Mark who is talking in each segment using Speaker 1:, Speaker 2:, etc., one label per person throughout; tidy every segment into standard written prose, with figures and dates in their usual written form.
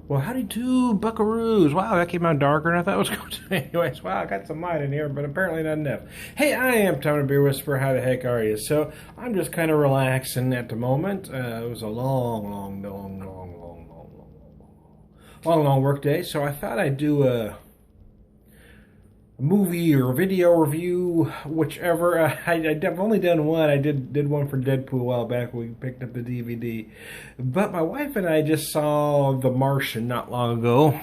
Speaker 1: Well, howdy do, buckaroos. Wow, that came out darker than I thought it was going to. Anyways, wow, I got some light in here, but apparently not enough. Hey, I am Tom the Beer Whisperer. How the heck are you? So, I'm just kind of relaxing at the moment. It was a long work day, so I thought I'd do a movie or video review, whichever. I've only done one. I did one for Deadpool a while back when we picked up the DVD. But my wife and I just saw The Martian not long ago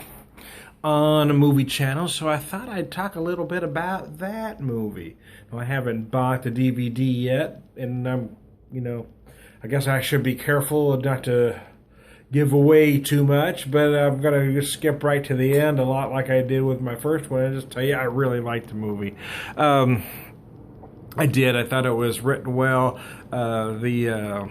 Speaker 1: on a movie channel, so I thought I'd talk a little bit about that movie. Now, I haven't bought the DVD yet, and I guess I should be careful not to give away too much, but I'm going to just skip right to the end, a lot like I did with my first one, and just tell you I really liked the movie. I did. I thought it was written well. The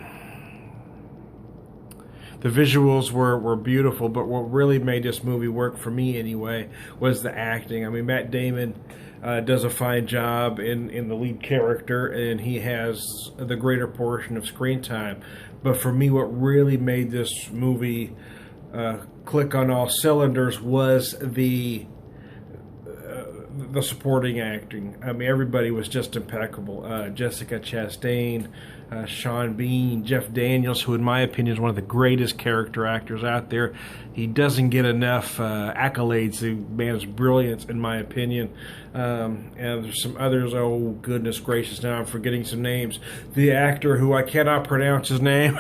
Speaker 1: visuals were beautiful, but what really made this movie work for me anyway was the acting. I mean, Matt Damon does a fine job in the lead character, and he has the greater portion of screen time. But for me, what really made this movie click on all cylinders was the supporting acting. I mean, everybody was just impeccable. Jessica Chastain, Sean Bean, Jeff Daniels, who in my opinion is one of the greatest character actors out there. He doesn't get enough accolades. The man's brilliance, in my opinion. And there's some others. Oh, goodness gracious, now I'm forgetting some names. The actor who I cannot pronounce his name.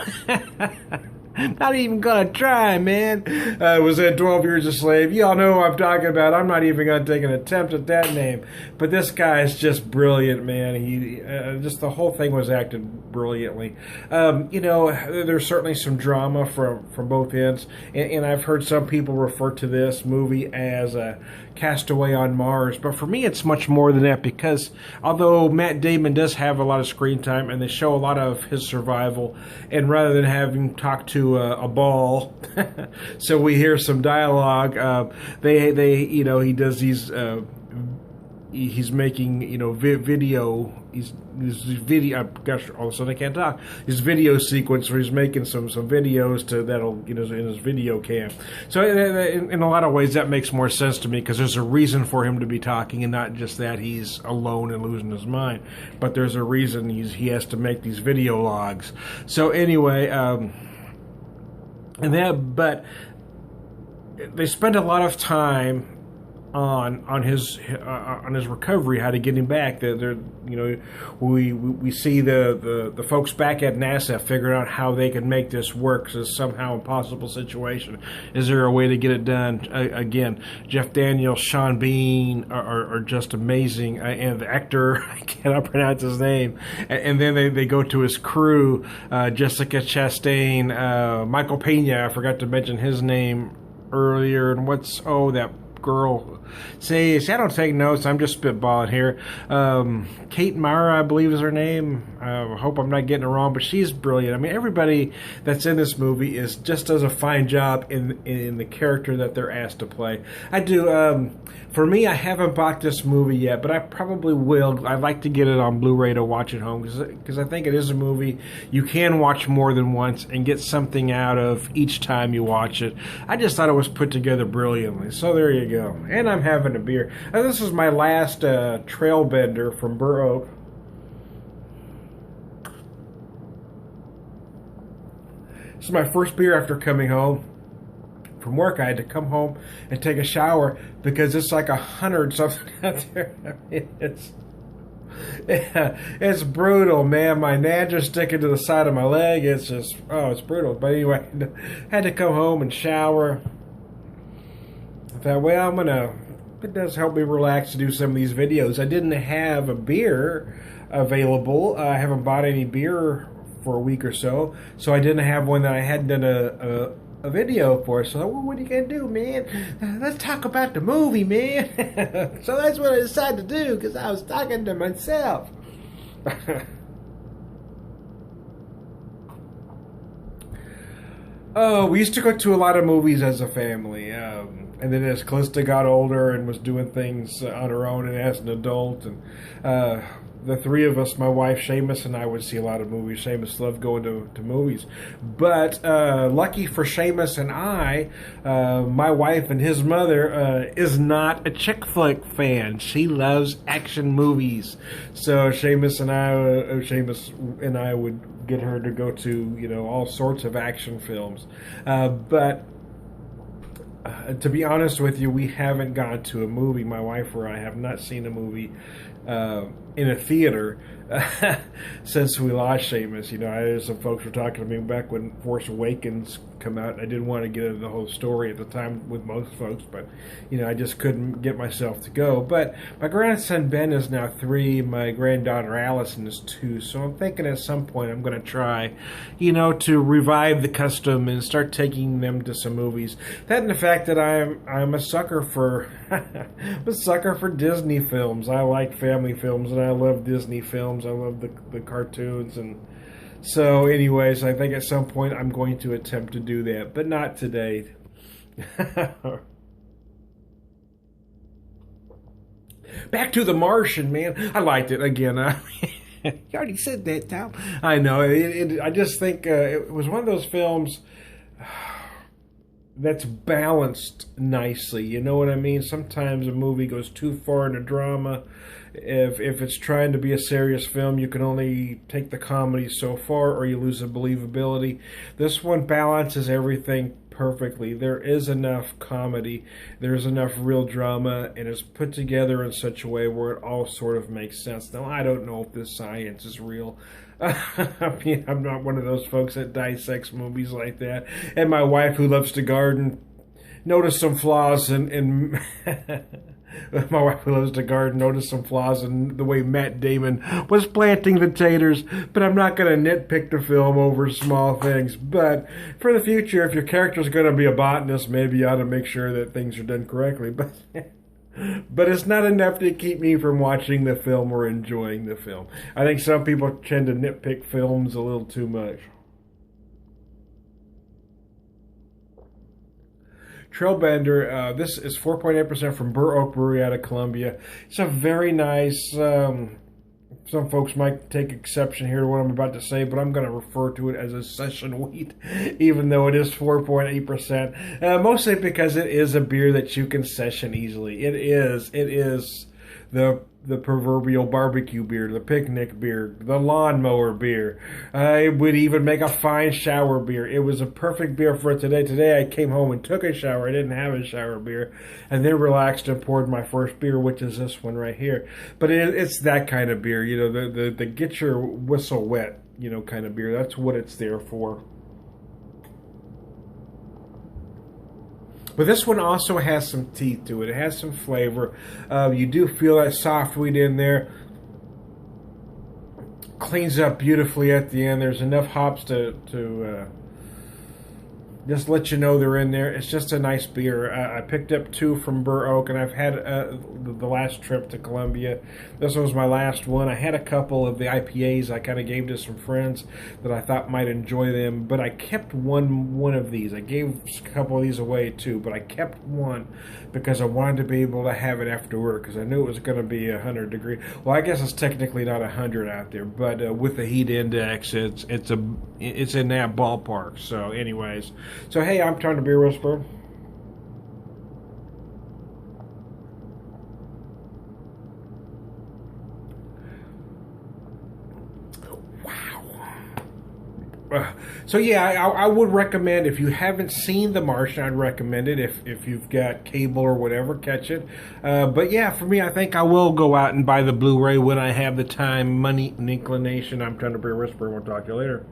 Speaker 1: Not even gonna try, man. Was in 12 Years a Slave. You all know who I'm talking about. I'm not even gonna take an attempt at that name. But this guy is just brilliant, man. He just the whole thing was acted brilliantly. There's certainly some drama from both ends, and I've heard some people refer to this movie as a Castaway on Mars. But for me, it's much more than that, because although Matt Damon does have a lot of screen time and they show a lot of his survival, and rather than having talked to a ball, so we hear some dialogue. He does these. He's making video. He's video. Gosh, all of a sudden I can't talk. His video sequence where he's making some videos that'll in his video cam. So in a lot of ways that makes more sense to me, because there's a reason for him to be talking, and not just that he's alone and losing his mind, but there's a reason he has to make these video logs. So anyway. But they spend a lot of time on his recovery, how to get him back. We see the folks back at NASA figuring out how they can make this work. So it's somehow impossible situation. Is there a way to get it done? Again, Jeff Daniels, Sean Bean are just amazing, and the actor, I cannot pronounce his name. And then they go to his crew, Jessica Chastain, Michael Pena. I forgot to mention his name earlier. And that girl. See, I don't take notes. I'm just spitballing here. Kate Mara, I believe is her name. I hope I'm not getting it wrong, but she's brilliant. I mean, everybody that's in this movie does a fine job in the character that they're asked to play. I do. For me, I haven't bought this movie yet, but I probably will. I'd like to get it on Blu-ray to watch at home, because I think it is a movie you can watch more than once and get something out of each time you watch it. I just thought it was put together brilliantly. So there you go. And I'm having a beer. This is my last trail bender from Burr Oak. This is my first beer after coming home from work. I had to come home and take a shower because it's like 100 something out there. I mean, it's brutal, man. My nads are sticking to the side of my leg. It's just, it's brutal. But anyway, I had to come home and shower. I thought, it does help me relax to do some of these videos. I didn't have a beer available. I haven't bought any beer for a week or so, so I didn't have one that I hadn't done a video for. So, what are you going to do, man? Let's talk about the movie, man. So that's what I decided to do, because I was talking to myself. Oh, we used to go to a lot of movies as a family. And then as Calista got older and was doing things on her own and as an adult, and the three of us, my wife Seamus and I, would see a lot of movies. Seamus loved going to movies. But lucky for Seamus and I, my wife and his mother is not a chick flick fan. She loves action movies. So Seamus and I would get her to go to, all sorts of action films. But to be honest with you, we haven't gone to a movie. My wife or I have not seen a movie in a theater since we lost Seamus. Some folks were talking to me back when Force Awakens come out. I didn't want to get into the whole story at the time with most folks, but I just couldn't get myself to go. But my grandson Ben is now 3. My granddaughter Allison is 2. So I'm thinking at some point I'm going to try, to revive the custom and start taking them to some movies. That and the fact that I'm a sucker for Disney films. I like family films and I love Disney films. I love the cartoons, and so anyways, I think at some point I'm going to attempt to do that, but not today. Back to The Martian, man. I liked it again. You already said that, Tom. I know. I just think it was one of those films that's balanced nicely. You know what I mean? Sometimes a movie goes too far into drama. If it's trying to be a serious film, you can only take the comedy so far, or you lose the believability. This one balances everything perfectly. There is enough comedy, there's enough real drama, and it's put together in such a way where it all sort of makes sense. Now, I don't know if this science is real. I mean, I'm not one of those folks that dissects movies like that. And my wife, who loves to garden, noticed some flaws in my wife, who loves to garden, noticed some flaws in the way Matt Damon was planting the taters. But I'm not going to nitpick the film over small things. But for the future, if your character's going to be a botanist, maybe you ought to make sure that things are done correctly. But it's not enough to keep me from watching the film or enjoying the film. I think some people tend to nitpick films a little too much. Trailbender, this is 4.8% from Burr Oak Brewery out of Columbia. It's a very nice, some folks might take exception here to what I'm about to say, but I'm going to refer to it as a session wheat, even though it is 4.8%, mostly because it is a beer that you can session easily. It is the proverbial barbecue beer, the picnic beer, the lawnmower beer. I would even make a fine shower beer. It was a perfect beer for today. Today I came home and took a shower. I didn't have a shower beer. And then relaxed and poured my first beer, which is this one right here. But it's that kind of beer, the get your whistle wet, kind of beer. That's what it's there for. But this one also has some teeth to it. It has some flavor. You do feel that soft wheat in there. Cleans up beautifully at the end. There's enough hops to just let you know they're in there. It's just a nice beer. I picked up 2 from Burr Oak, and I've had the last trip to Columbia. This was my last one. I had a couple of the IPAs I kind of gave to some friends that I thought might enjoy them, but I kept one of these. I gave a couple of these away too, but I kept one because I wanted to be able to have it after work, because I knew it was going to be 100 degrees. Well, I guess it's technically not 100 out there, but with the heat index, it's in that ballpark. So anyways, so hey, I'm Tom the Beer Whisperer. So yeah, I would recommend, if you haven't seen The Martian, I'd recommend it. If you've got cable or whatever, catch it. But yeah, for me, I think I will go out and buy the Blu-ray when I have the time, money, and inclination. I'm Tom the Beer Whisperer. We'll talk to you later.